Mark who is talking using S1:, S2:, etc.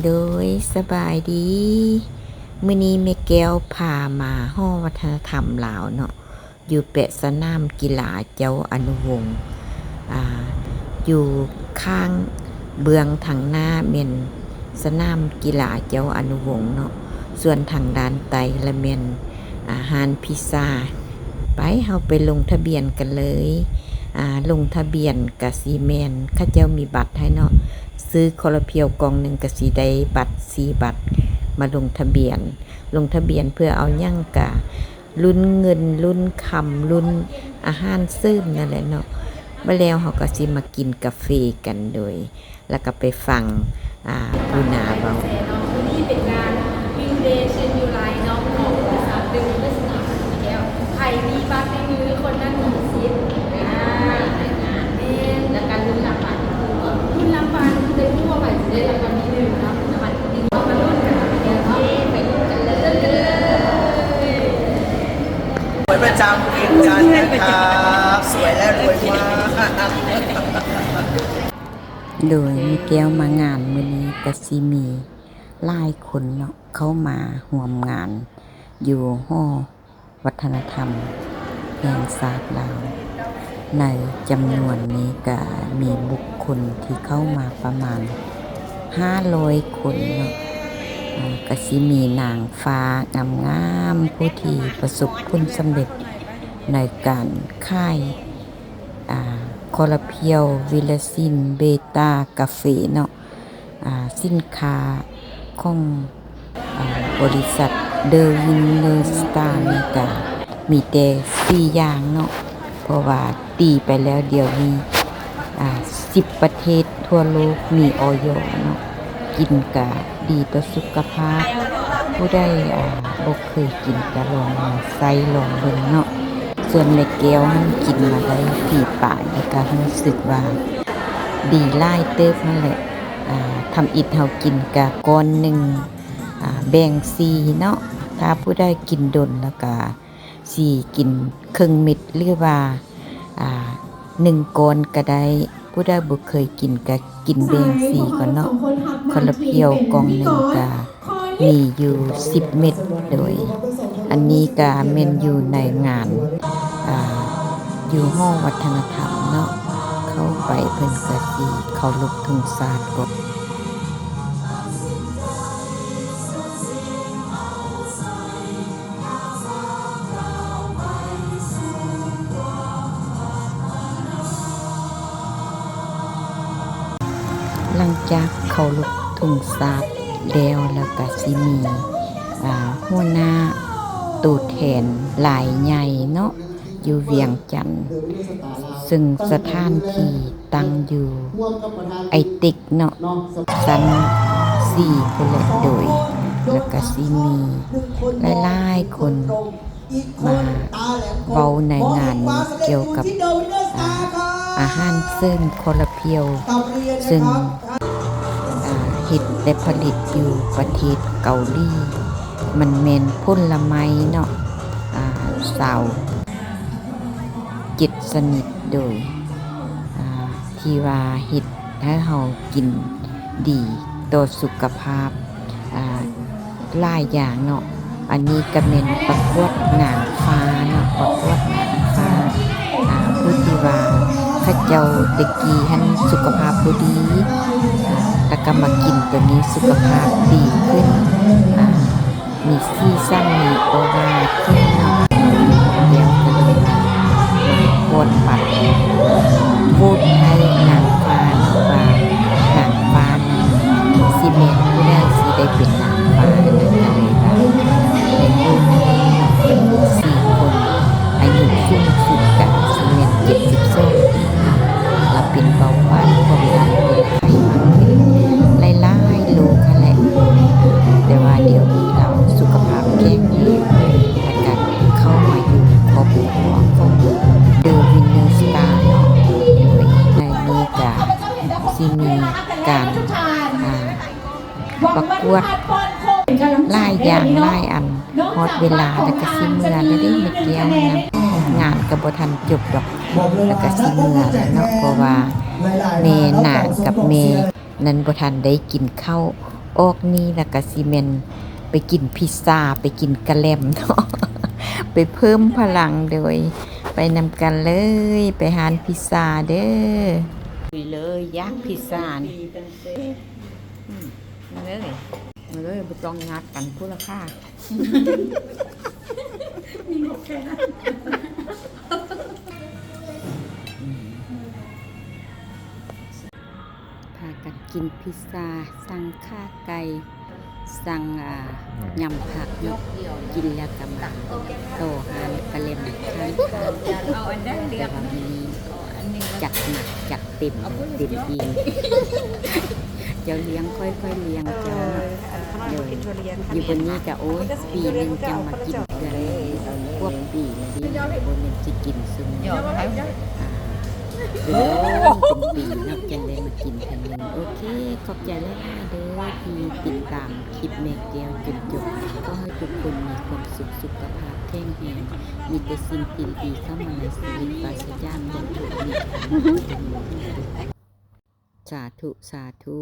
S1: โดยสบายดีมื้อนี้แม่แก้วพามาฮ้อวัฒนธรรมลาวเนาะอยู่เปะสนามกีฬาเจ้าอนุวงศ์อยู่ข้างเบื้องทางหน้าเม่นสนามกีฬาเจ้าอนุวงศ์เนาะส่วนทางด้านใต้ละเม่นอาหารพิซซ่าไปเฮาไปลงทะเบียนกันเลยลงทะเบียนกะสิแม่นเขาเจ้ามีบัตรให้เนาะซื้อคนละเพียวกล่องหนึ่งกะสิได้บัตร4บัตรมาลงทะเบียนเพื่อเอายั่งกะลุ้นเงินลุ้นคำลุ้นอาหารซื่นนั่นแหละเนาะมาแล้วเขาก็สิมากินกาแฟกันโดยแล้วก็ไปฟังผู้นาเบา
S2: นี่เป็นงานวินเดย์เชนยูไลเนาะของบริษัทดึงเพื่อสนามแล้วใครมีบัตรในมือคนนั้นมีสิทธิ์ในงานและการลุ้นรางวัลลุ้นรางวัลในทั่วไปจะได้รางวัลที่1นะรางวัลที่1มาลุ้นกันเดี๋ยวไปลุ้นกันเลย
S3: สวยประจำเองจันนะครับสวยและรวยมาก
S1: โดยมีแก้วมางานมื้อนี้ก็สิมีหลายคนเนาะเข้ามาร่วมงานอยู่หอวัฒนธรรมแห่งชาติลาวในจำนวนนี้ก็มีบุคคลที่เข้ามาประมาณ500คนเนาะก็สิมีนางฟ้างามๆผู้ที่ประสบผลสำเร็จในการค่ายคอลาเพียววิลซินเบต้ากาเฟเนาะสินค้าของบริษัทเดอวินเนอร์สตาร์นี่ก็มีแต่4อย่างเนาะเพราะว่าตีไปแล้วเดี๋ยวนี้10ประเทศทั่วโลกมีออยเนาะกินก็ดีต่อสุขภาพผู้ใดบ่เคยกินก็ลองมาใส่ลองเบิ่งเนาะส่วนแม่แก้วมันกินมาได้ปีป่ายแล้วก็รู้สึกว่าดีหลายเติบนั่นแหละทำอิฐเฮากินกะก้อนหนึ่งแบ่ง4เนาะถ้าผู้ใดกินดนแล้วก็4กินครึ่งเม็ดหรือว่า1ก้อนก็ได้ผู้ใดบ่เคยกินก็กินแบ่ง4ก่อนเนาะคนละเพียวกล่องหนึ่งก็มีอยู่10เม็ดโดยอันนี้ก็แม่นอยู่ในงานอยู่ห้องวัฒนธรรมเนาะเข้าไปเพิ่นก็สิเคารพธงชาติกฎหลังจากเคารพธงชาติแล้วก็สิมีหัวหน้าตัวแทนหลายใหญ่เนาะอยู่เวียงจันทน์ซึ่งสถานที่ตั้งอยู่ไอติกเนาะชั้น4พุ่นแหละโดยแล้วก็สิมีหลายๆคนมาเว้าในงานนี้เกี่ยวกับอาหารเส้นคอลาเพียวซึ่งเฮ็ดและผลิตอยู่ประเทศเกาหลีมันแม่นผลไม้เนาะสาวจิตสนิทโดยที่ว่าเฮ็ดให้เฮากินดีต่อสุขภาพหลายอย่างเนาะอันนี้ก็แม่นประกวดนางฟ้าเนาะประกวดนางฟ้าผู้ที่ว่าเขาเจ้าตะกี้หันสุขภาพบ่ดีแล้วก็มากินตัวนี้สุขภาพดีขึ้นมีซีซั่นมีโอวาขึ้นเนาะเดี๋ยวก็เลยโหวตบัตรโหวตให้นางฟ้าเนาะว่านางฟ้านั้นสิแม่นผู้ใดสิได้เป็นนางฟ้านั่นก็เลยว่าในโลกนี้เป็น4คนอายุสูงสุดก็สิแม่น72ปีแล้วเป็นเบาหวานความดันเป็นไขมันเป็นหลายๆโรคนั่นแหละแต่ว่าเดี๋ยวนี้เราสุขภาพแข็งแรงและการเข้ามาอยู่ครอบครัวของเดอะวินเนอร์สตาร์เนาะโดยในนี้ก็สิมีการประกวดหลายอย่างหลายอันฮอดเวลาแล้วก็สิเมื่อแล้วได้มาแก้วนะงานก็บ่ทันจบดอกแล้วก็สิเมื่อแล้วเนาะเพราะว่าแม่นางกับแม่นั้นบ่ทันได้กินข้าว ออกนี่แล้วก็สิแม่นไปกินพิซซ่าไปกินกะแลมเนาะ ไปเพิ่มพลังโดยไปนำกันเลยไปหานพิซซ่าเด้อไปเลยยักษ์พิซซ่านี่มาเลยบ่ต้องงัดกันพุ่นละค่ะพากันกินพิซซ่าสั่งข้าไก่สั่งยำผักเนาะกินแล้วก็มาโตหานกะเล็มข้างๆ
S2: เอาอันนั้นเรีย
S1: แต่
S2: ก
S1: ว่าวันนี้
S2: อันนี้
S1: จัดหนักจัดเต็มเต็มอีกเจ้าเลี้ยงค่อยๆเลี้ยงเจ้าเดี๋ยวอยู่บนนี้ก็โอ้ยปีหนึงจะมากินเดือนพวกปีนี่ดิบนมันจะกินซึมเป็นปีนับจังได้มากินกันนึงโอเคขอบใจหลายๆเด้อที่ติดตามคลิปแม่แก้วจนจบก็ให้ทุกคนมีความสุขสุขภาพแข็งแรงมีแต่สิ่งดีๆเข้ามาในชีวิตปราศจากทุกข์มีสาธุสาธุ